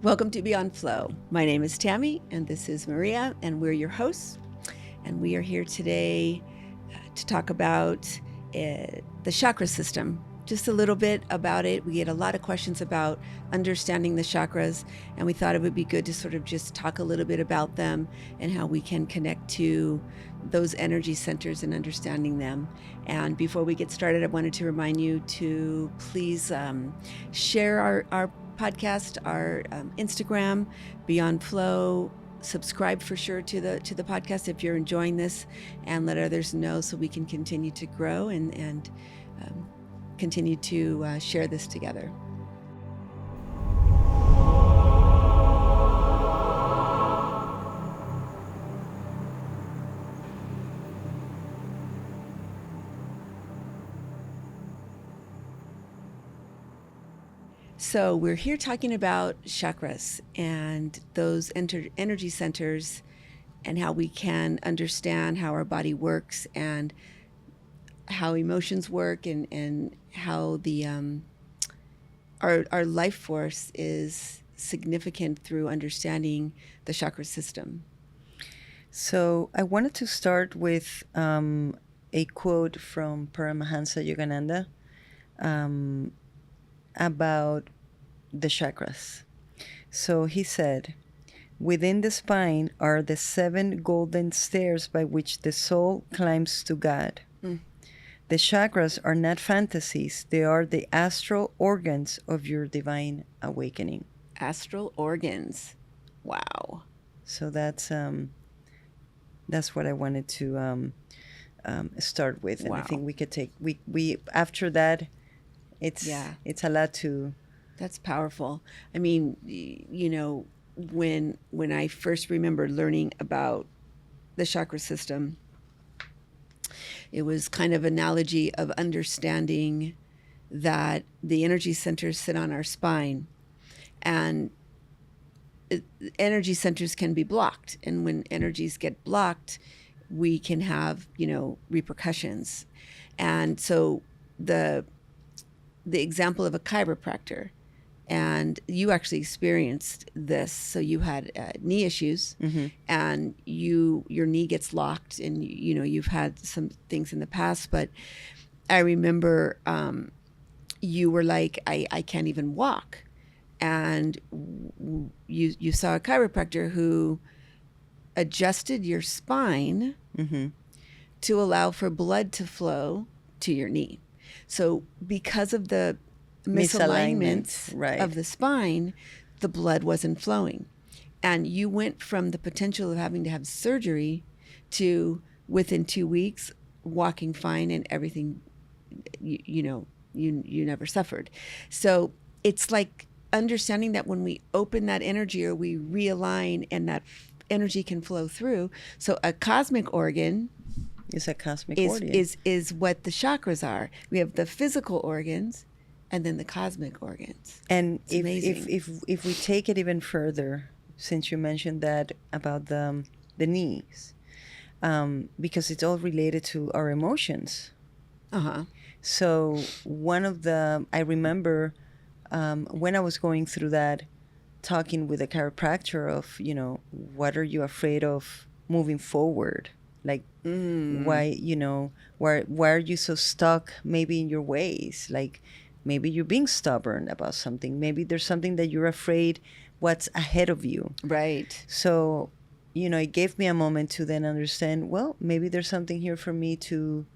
Welcome to Beyond Flow. My name is Tammy, and this is Maria, and we're your hosts. And we are here today to talk about the chakra system. Just a little bit about it. We get a lot of questions about understanding the chakras, and we thought it would be good to sort of just talk a little bit about them and how we can connect to those energy centers and understanding them. And before we get started, I wanted to remind you to please share our podcast, our Instagram, Beyond Flow. Subscribe for sure to the podcast if you're enjoying this, and let others know so we can continue to grow and continue to share this together. So we're here talking about chakras and those energy centers and how we can understand how our body works and how emotions work and how the our life force is significant through understanding the chakra system. So I wanted to start with a quote from Paramahansa Yogananda about the chakras. So he said, "Within the spine are the 7 golden stairs by which the soul climbs to God. The chakras are not fantasies. They are the astral organs of your divine awakening." Astral organs. Wow. So that's what I wanted to start with, and Wow. I think we could take we after that, it's a lot to. That's powerful. I mean, you know, when I first remember learning about the chakra system, it was kind of analogy of understanding that the energy centers sit on our spine, and energy centers can be blocked. And when energies get blocked, we can have, repercussions. And so the example of a chiropractor, and you actually experienced this. So you had knee issues, and your knee gets locked, and you've had some things in the past. But I remember you were like, I can't even walk, and you saw a chiropractor who adjusted your spine to allow for blood to flow to your knee. So because of the misalignment right. of the spine, the blood wasn't flowing. And you went from the potential of having to have surgery to within 2 weeks walking fine and everything, you never suffered. So it's like understanding that when we open that energy or we realign, and that energy can flow through. So a cosmic organ is a cosmic organ. Is what the chakras are. We have the physical organs, and then the cosmic organs. And if we take it even further, since you mentioned that about the knees, because it's all related to our emotions. So I remember when I was going through that, talking with a chiropractor of, what are you afraid of moving forward? Like, why are you so stuck maybe in your ways? Like, maybe you're being stubborn about something. Maybe there's something that you're afraid what's ahead of you. Right. So, it gave me a moment to then understand, well, maybe there's something here for me to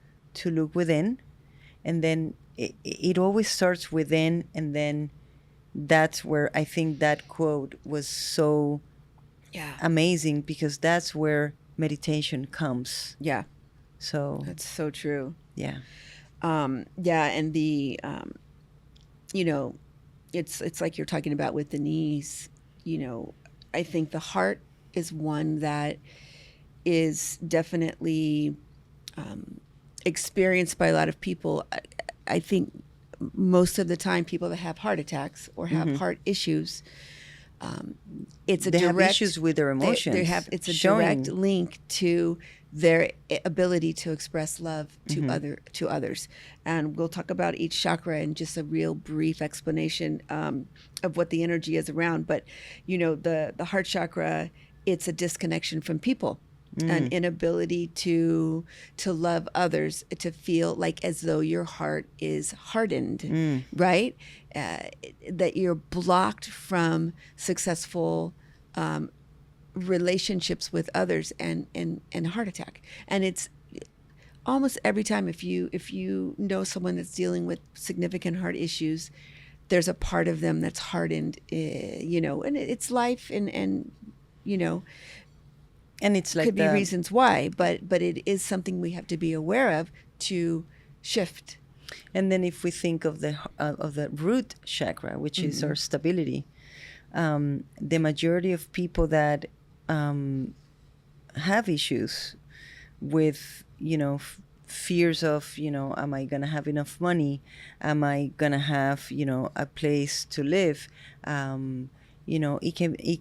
look within. And then it always starts within. And then that's where I think that quote was so amazing, because that's where meditation comes. Yeah. So that's so true. Yeah. And the it's like you're talking about with the knees. I think the heart is one that is definitely experienced by a lot of people. I think most of the time people that have heart attacks or have heart issues, they have issues with their emotions. It's a direct link to their ability to express love to others. And we'll talk about each chakra in just a real brief explanation of what the energy is around. But the heart chakra, it's a disconnection from people, an inability to love others, to feel like as though your heart is hardened, right? That you're blocked from successful relationships with others, and heart attack. And it's almost every time, if you know someone that's dealing with significant heart issues, there's a part of them that's hardened, and it's life, and and it's like could be reasons why, but it is something we have to be aware of to shift. And then if we think of the root chakra, which is our stability, the majority of people that have issues with, fears of, am I going to have enough money? Am I going to have, a place to live?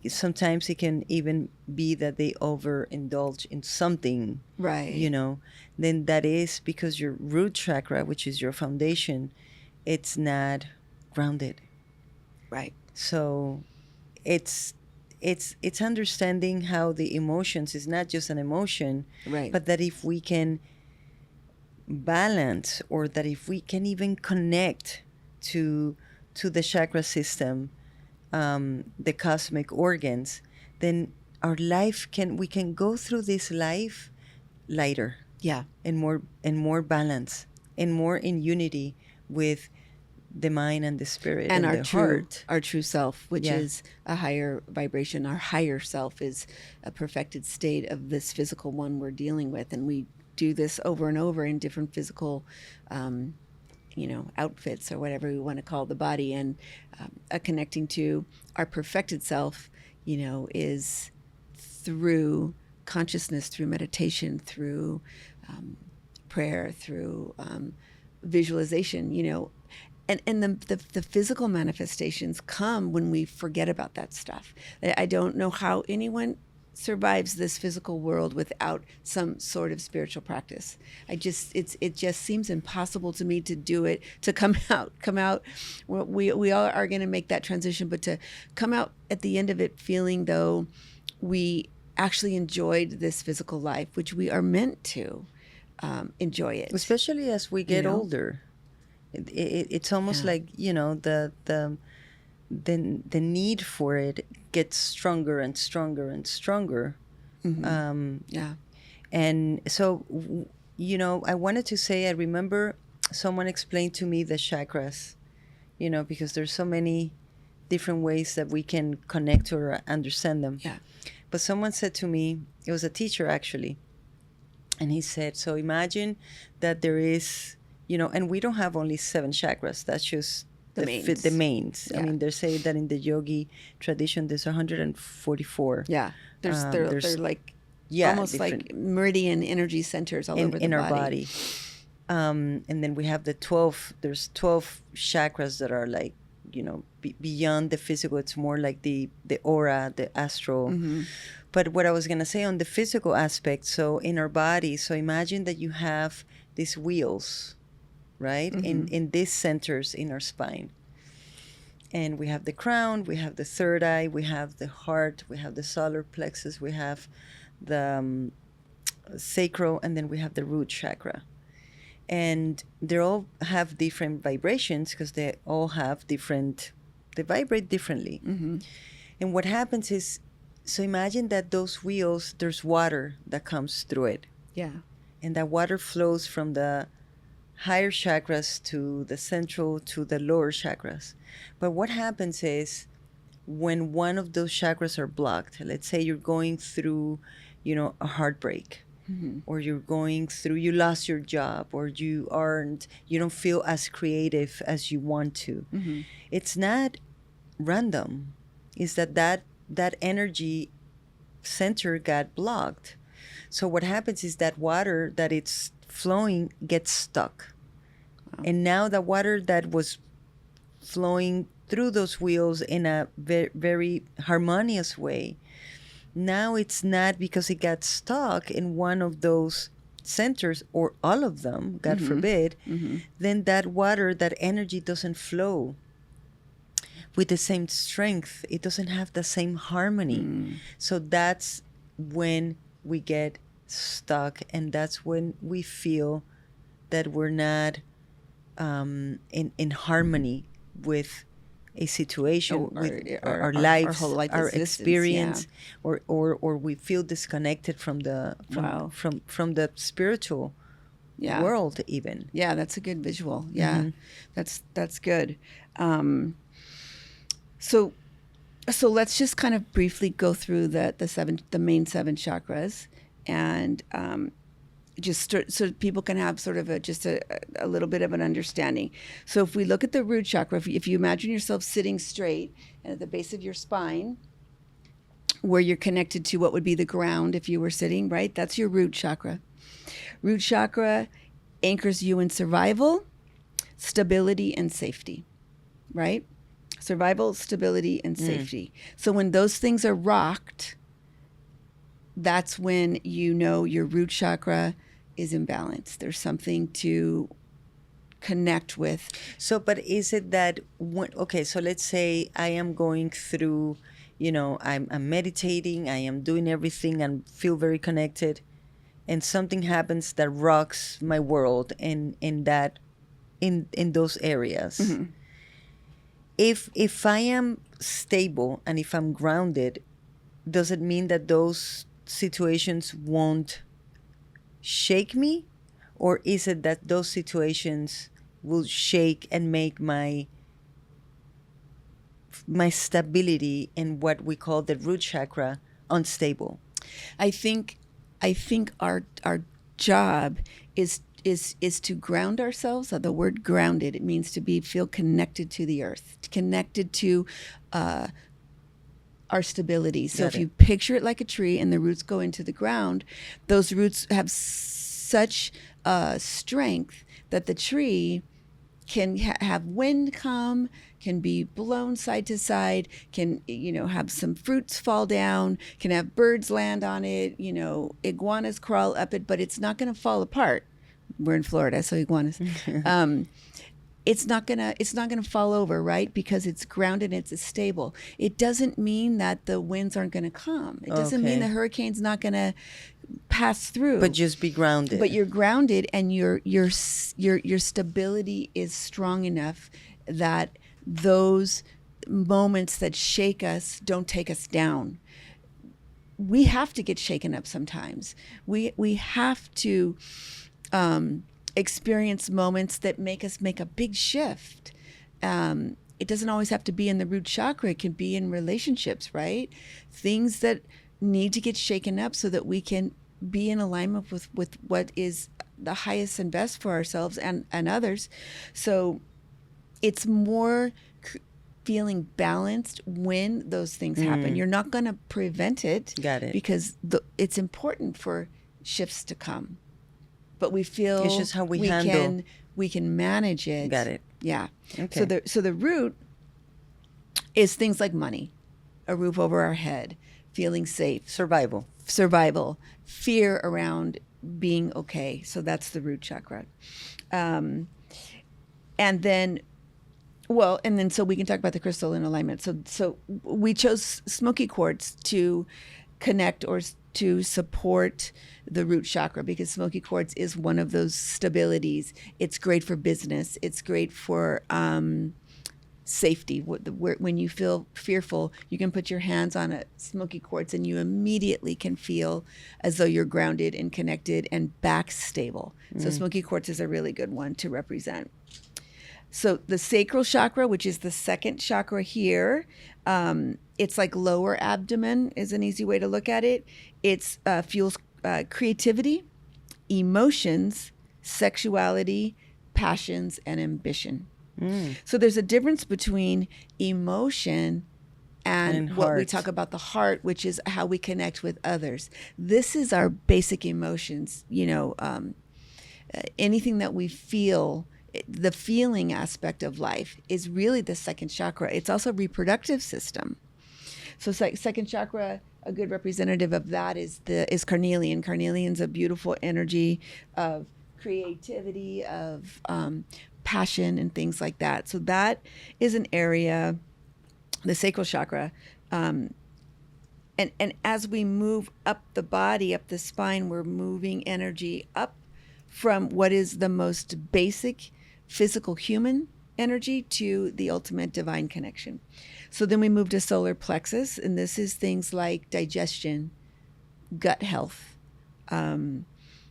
Sometimes it can even be that they overindulge in something, right? Then that is because your root chakra, which is your foundation, it's not grounded, right? So it's understanding how the emotions is not just an emotion, right? But that if we can balance, or that if we can even connect to the chakra system, the cosmic organs, then our life we can go through this life lighter, and more balance, and more in unity with the mind and the spirit and the heart. Our true self, which is a higher vibration. Our higher self is a perfected state of this physical one we're dealing with, and we do this over and over in different physical outfits, or whatever we want to call the body. And connecting to our perfected self, is through consciousness, through meditation, through prayer, through visualization, and the physical manifestations come when we forget about that stuff. I don't know how anyone survives this physical world without some sort of spiritual practice. It just seems impossible to me to do it, to come out. We all are going to make that transition, but to come out at the end of it feeling though we actually enjoyed this physical life, which we are meant to enjoy it, especially as we get older. It's almost like the need for it gets stronger and stronger and stronger. And so I wanted to say, I remember someone explained to me the chakras, because there's so many different ways that we can connect or understand them. But someone said to me, it was a teacher actually, and he said, so imagine that there is, and we don't have only 7 chakras. That's just the mains. I mean, they say that in the yogi tradition, there's 144. They're like almost like meridian energy centers all over the body. Our body. And then we have the 12. There's 12 chakras that are like, beyond the physical. It's more like the aura, the astral. But what I was going to say on the physical aspect, so in our body, so imagine that you have these wheels, right? In these centers in our spine. And we have the crown, we have the third eye, we have the heart, we have the solar plexus, we have the sacral, and then we have the root chakra. And they all have different vibrations because they all have they vibrate differently. And what happens is, so imagine that those wheels, there's water that comes through it. And that water flows from the higher chakras to the central to the lower chakras. But what happens is, when one of those chakras are blocked, let's say you're going through, a heartbreak, or you're going through, you lost your job, or you don't feel as creative as you want to. It's not random. It's that energy center got blocked. So what happens is that water that it's flowing gets stuck. And now the water that was flowing through those wheels in a very, very harmonious way, now it's not because it got stuck in one of those centers or all of them, God forbid, then that water, that energy doesn't flow with the same strength. It doesn't have the same harmony. So that's when we get stuck, and that's when we feel that we're not in harmony with a situation, with our lives, our whole life our existence, experience, or we feel disconnected from the from the spiritual world even. Yeah, that's a good visual. Yeah, that's good. So let's just kind of briefly go through the main 7 chakras, and so people can have sort of a little bit of an understanding. So if we look at the root chakra, if you imagine yourself sitting straight and at the base of your spine, where you're connected to what would be the ground if you were sitting, right? That's your root chakra. Root chakra anchors you in survival, stability, and safety, right? Survival, stability, and safety. So when those things are rocked, that's when you know your root chakra is imbalanced. There's something to connect with. So, but is it that okay, so let's say I am going through, I'm meditating, I am doing everything and feel very connected, and something happens that rocks my world in those areas. If I am stable and if I'm grounded, does it mean that those situations won't shake me? Or is it that those situations will shake and make my stability in what we call the root chakra unstable? I think our job is to ground ourselves. The word grounded, it means to feel connected to the earth, connected to our stability. So if you picture it like a tree and the roots go into the ground, those roots have such strength that the tree can have wind come, can be blown side to side, can have some fruits fall down, can have birds land on it, iguanas crawl up it, but it's not going to fall apart. We're in Florida, so iguanas. It's not gonna fall over, right? Because it's grounded, it's stable. It doesn't mean that the winds aren't gonna come. It doesn't mean the hurricane's not gonna pass through. But just be grounded. But you're grounded, and your stability is strong enough that those moments that shake us don't take us down. We have to get shaken up sometimes. We have to experience moments that make us make a big shift. It doesn't always have to be in the root chakra. It can be in relationships, right? Things that need to get shaken up so that we can be in alignment with what is the highest and best for ourselves and others. So it's more feeling balanced when those things happen. You're not going to prevent it. Got it. Because it's important for shifts to come. But we feel it's just how we handle. We can manage it. Got it. Yeah. Okay. So the root is things like money, a roof over our head, feeling safe, survival, fear around being okay. So that's the root chakra. And then so we can talk about the crystal in alignment. So we chose smoky quartz to connect or to support the root chakra, because smoky quartz is one of those stabilities. It's great for business. It's great for safety. When you feel fearful, you can put your hands on a smoky quartz and you immediately can feel as though you're grounded and connected and back stable. So smoky quartz is a really good one to represent. So the sacral chakra, which is the second chakra here, it's like lower abdomen is an easy way to look at it. It's fuels creativity, emotions, sexuality, passions, and ambition. So there's a difference between emotion and what we talk about the heart, which is how we connect with others. This is our basic emotions, anything that we feel. The feeling aspect of life is really the second chakra. It's also reproductive system. So second chakra, a good representative of that is carnelian. Carnelian's a beautiful energy of creativity, of passion, and things like that. So that is an area, the sacral chakra. And as we move up the body, up the spine, we're moving energy up from what is the most basic physical human energy to the ultimate divine connection. So then we move to solar plexus, and this is things like digestion, gut health,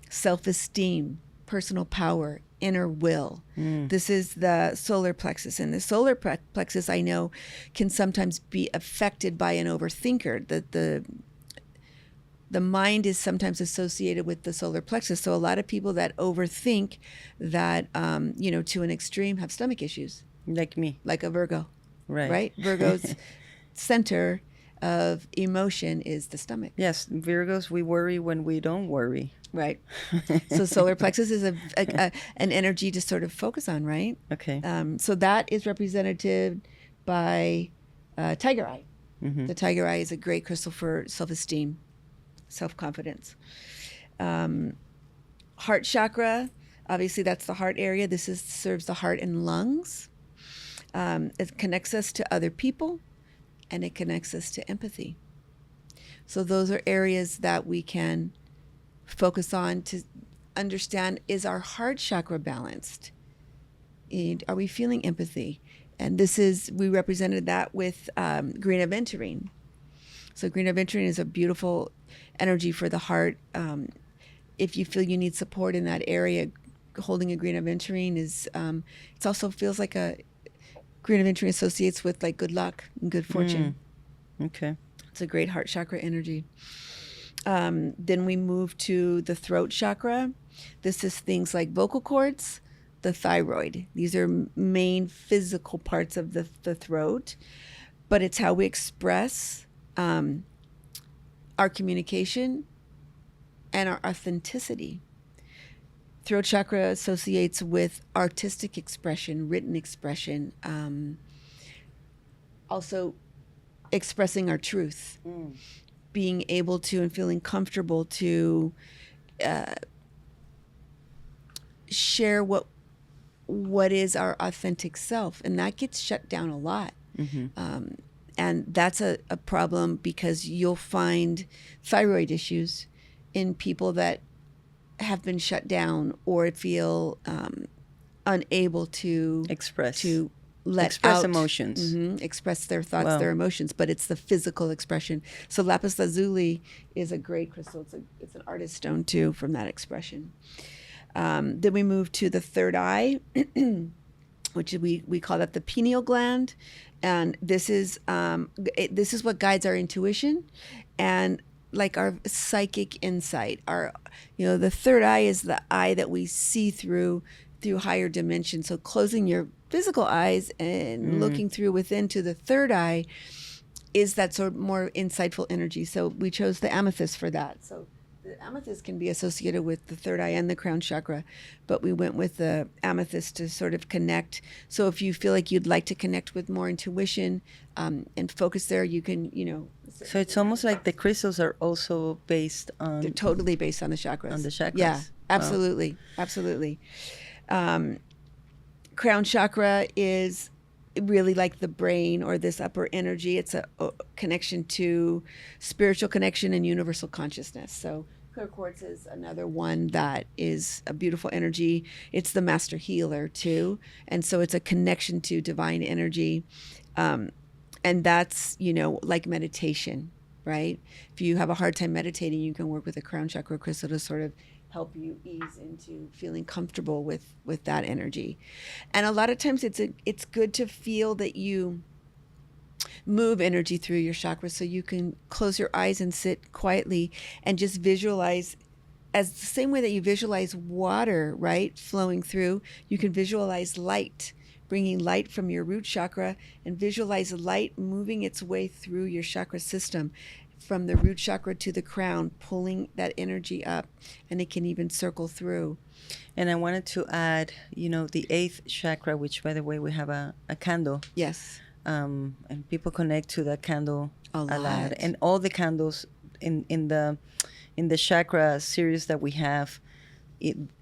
self-esteem, personal power, inner will. This is the solar plexus. And the solar plexus, I know, can sometimes be affected by an overthinker. The mind is sometimes associated with the solar plexus. So a lot of people that overthink that, to an extreme, have stomach issues. Like me. Like a Virgo. Right. Virgo's center of emotion is the stomach. Yes, Virgos, we worry when we don't worry. Right. So solar plexus is an energy to sort of focus on, right? Okay. So that is represented by tiger eye. Mm-hmm. The tiger eye is a great crystal for self-esteem, self-confidence. Heart chakra, obviously that's the heart area. This serves the heart and lungs. It connects us to other people, and it connects us to empathy. So those are areas that we can focus on to understand, is our heart chakra balanced? And are we feeling empathy? And we represented that with green aventurine. So green aventurine is a beautiful energy for the heart. If you feel you need support in that area, holding a green aventurine is, it also feels like green aventurine associates with like good luck and good fortune. Okay. It's a great heart chakra energy. Then we move to the throat chakra. This is things like vocal cords, the thyroid. These are main physical parts of the throat, but it's how we express our communication and our authenticity. Throat chakra associates with artistic expression, written expression, also expressing our truth, being able to and feeling comfortable to share what is our authentic self. And that gets shut down a lot. Mm-hmm. And that's a problem, because you'll find thyroid issues in people that have been shut down or feel unable to express emotions, express their thoughts, their emotions, but it's the physical expression. So lapis lazuli is a great crystal. It's an artist stone too, from that expression. Then we move to the third eye, which we call that the pineal gland, and this is what guides our intuition and like our psychic insight. The third eye is the eye that we see through higher dimensions. So closing your physical eyes and looking through within to the third eye is that sort of more insightful energy. So we chose the amethyst for that. So the amethyst can be associated with the third eye and the crown chakra, but we went with the amethyst to sort of connect. So if you feel like you'd like to connect with more intuition and focus there, you can, So it's almost like the crystals are also based on... They're totally based on the chakras. On the chakras. Yeah, absolutely. Wow. Absolutely. Crown chakra is really like the brain or this upper energy. It's a connection to spiritual connection and universal consciousness. So clear quartz is another one that is a beautiful energy. It's the master healer too. And so it's a connection to divine energy. And that's, like meditation, right? If you have a hard time meditating, you can work with a crown chakra crystal to sort of help you ease into feeling comfortable with that energy. And a lot of times it's good to feel that you move energy through your chakras, so you can close your eyes and sit quietly and just visualize, as the same way that you visualize water, right, flowing through, you can visualize light, bringing light from your root chakra, and visualize light moving its way through your chakra system, from the root chakra to the crown, pulling that energy up, and it can even circle through. And I wanted to add, the 8th chakra, which, by the way, we have a candle. Yes. and people connect to that candle A lot. And all the candles in the chakra series that we have,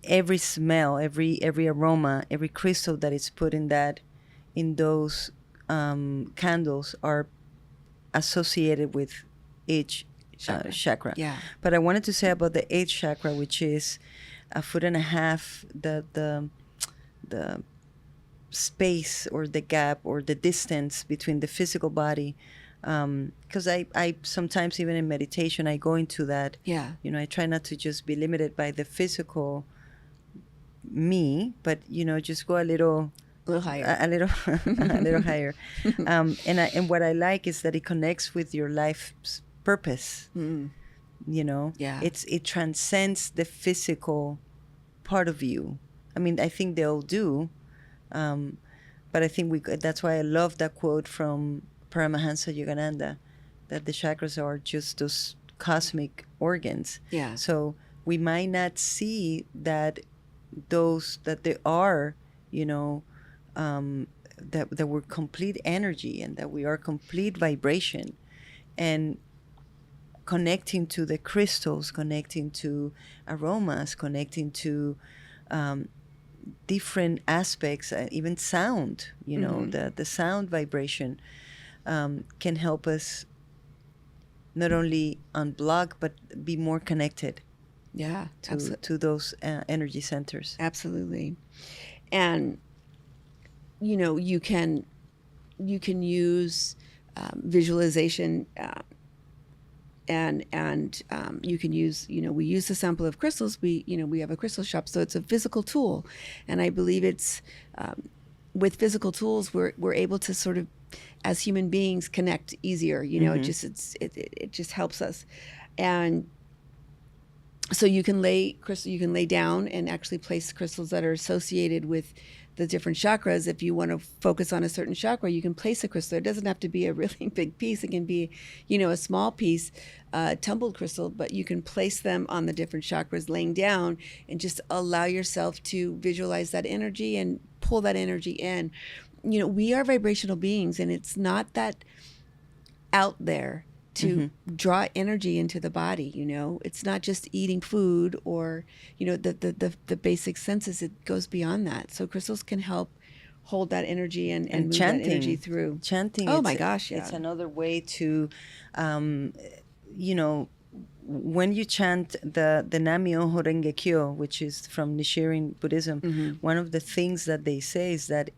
every smell, every aroma, every crystal that is put in those candles are associated with each chakra. Yeah. But I wanted to say about the eighth chakra, which is 1.5 foot, the space or the gap or the distance between the physical body. Because I sometimes, even in meditation, I go into that. Yeah. I try not to just be limited by the physical me, but just go a little higher, a little a little higher. And what I like is that it connects with your life's purpose. Yeah. It transcends the physical part of you. I mean, I think they all do, but I think that's why I love that quote from Paramahansa Yogananda, that the chakras are just those cosmic organs. Yeah. So we might not see that they are, that we're complete energy and that we are complete vibration, and connecting to the crystals, connecting to aromas, connecting to different aspects, even sound, the sound vibration can help us not only unblock, but be more connected. Yeah, to those energy centers. Absolutely. And you can use visualization, and you can use, we use the sample of crystals. We have a crystal shop, so it's a physical tool, and I believe it's with physical tools we're able to sort of, as human beings, connect easier. It just helps us. And so you can lay down and actually place crystals that are associated with the different chakras. If you want to focus on a certain chakra, you can place a crystal. It doesn't have to be a really big piece. It can be, a small piece, tumbled crystal, but you can place them on the different chakras laying down and just allow yourself to visualize that energy and pull that energy in. We are vibrational beings, and it's not that out there to draw energy into the body. It's not just eating food or the basic senses. It goes beyond that. So crystals can help hold that energy and move chanting, that energy through. Chanting. Oh my gosh, yeah. It's another way to when you chant the Nam-myoho Renge Kyo, which is from Nichiren Buddhism, one of the things that they say is that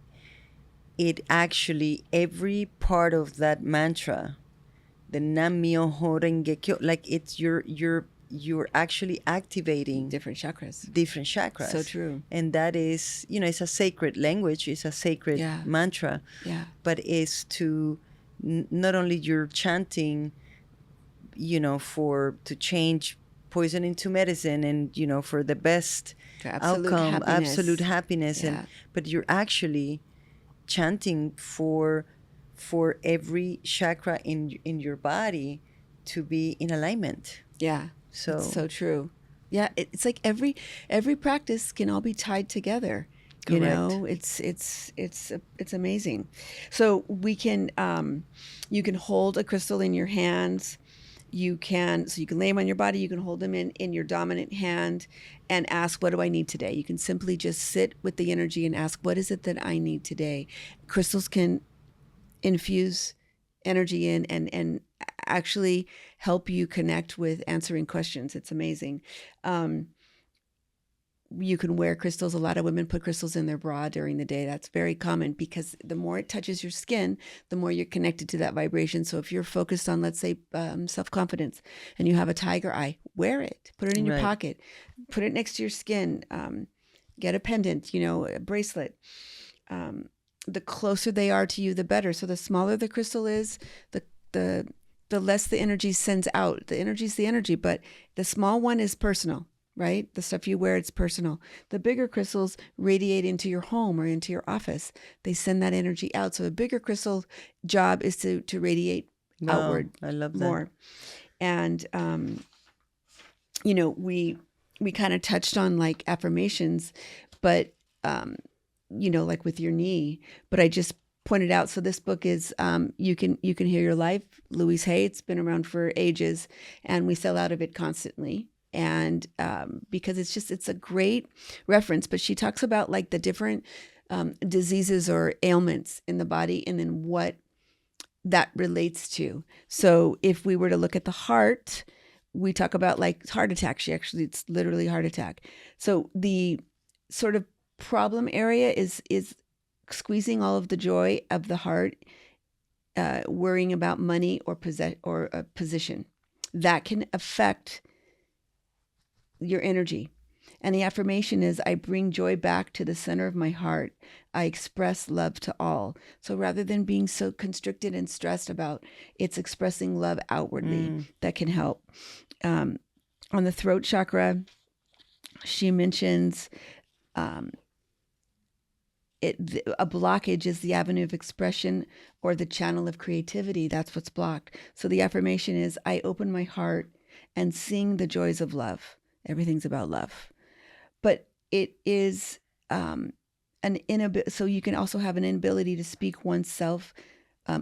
it actually, every part of that mantra, the Nam-myoho Renge Kyo, like it's you're actually activating different chakras. So true. And that is, it's a sacred language, it's a sacred mantra. Yeah. But is to not only you're chanting, to change poison into medicine and, for the best outcome, absolute happiness. Yeah. But you're actually chanting for every chakra in your body to be in alignment. Yeah. So it's so true. Yeah, it's like every practice can all be tied together. Correct. It's amazing. So we can you can hold a crystal in your hands. You can lay them on your body. You can hold them in your dominant hand and ask, what do I need today? You can simply just sit with the energy and ask, what is it that I need today? Crystals can infuse energy in and actually help you connect with answering questions. It's amazing. You can wear crystals. A lot of women put crystals in their bra during the day. That's very common because the more it touches your skin, the more you're connected to that vibration. So if you're focused on, let's say, self-confidence and you have a tiger eye, wear it. Put it in your pocket. Put it next to your skin. Get a pendant, a bracelet. The closer they are to you, the better. So the smaller the crystal is, the less the energy sends out. The energy is the energy, but the small one is personal, right? The stuff you wear, it's personal. The bigger crystals radiate into your home or into your office. They send that energy out. So a bigger crystal job is to radiate outward. I love that. More. And, we kind of touched on like affirmations, but, like with your knee, but I just pointed out, so this book is You Can Hear Your Life, Louise Hay. It's been around for ages, and we sell out of it constantly. And because it's a great reference, but she talks about like the different diseases or ailments in the body, and then what that relates to. So if we were to look at the heart, we talk about like heart attack. It's literally heart attack. So the sort of problem area is squeezing all of the joy of the heart, worrying about money or position. That can affect your energy. And the affirmation is, I bring joy back to the center of my heart. I express love to all. So rather than being so constricted and stressed about, it's expressing love outwardly that can help. On the throat chakra, she mentions a blockage is the avenue of expression or the channel of creativity. That's what's blocked. So the affirmation is, I open my heart and sing the joys of love. Everything's about love. But it is an inability. So you can also have an inability to speak oneself,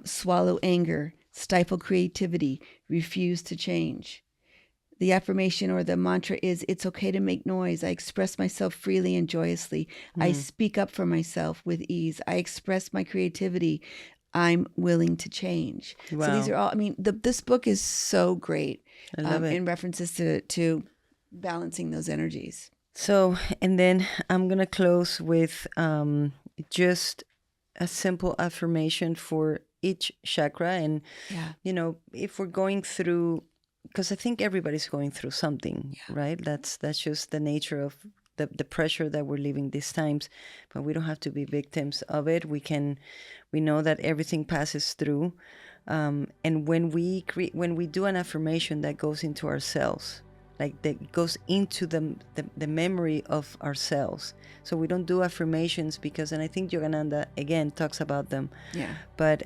swallow anger, stifle creativity, refuse to change. The affirmation or the mantra is, it's okay to make noise. I express myself freely and joyously. I speak up for myself with ease. I express my creativity. I'm willing to change. Wow. So these are all, I mean, this book is so great I love it. in references to balancing those energies. So, and then I'm going to close with just a simple affirmation for each chakra. And, if we're going through, because I think everybody's going through something, right? That's just the nature of the pressure that we're living these times, but we don't have to be victims of it. We know that everything passes through. And when we do an affirmation that goes into ourselves, like that goes into the memory of ourselves. So we don't do affirmations because, and I think Yogananda again talks about them. Yeah. But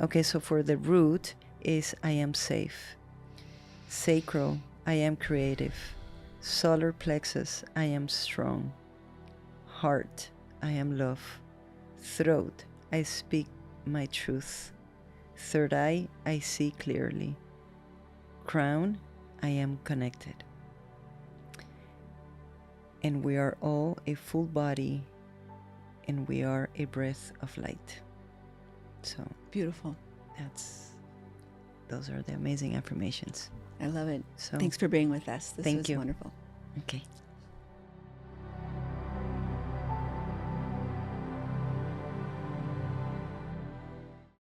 okay, so for the root is, I am safe. Sacral, I am creative. Solar plexus, I am strong. Heart, I am love. Throat, I speak my truth. Third eye, I see clearly. Crown, I am connected. And we are all a full body, and we are a breath of light. So beautiful. Those are the amazing affirmations. I love it. So thanks for being with us. This thank was you. Wonderful. Okay.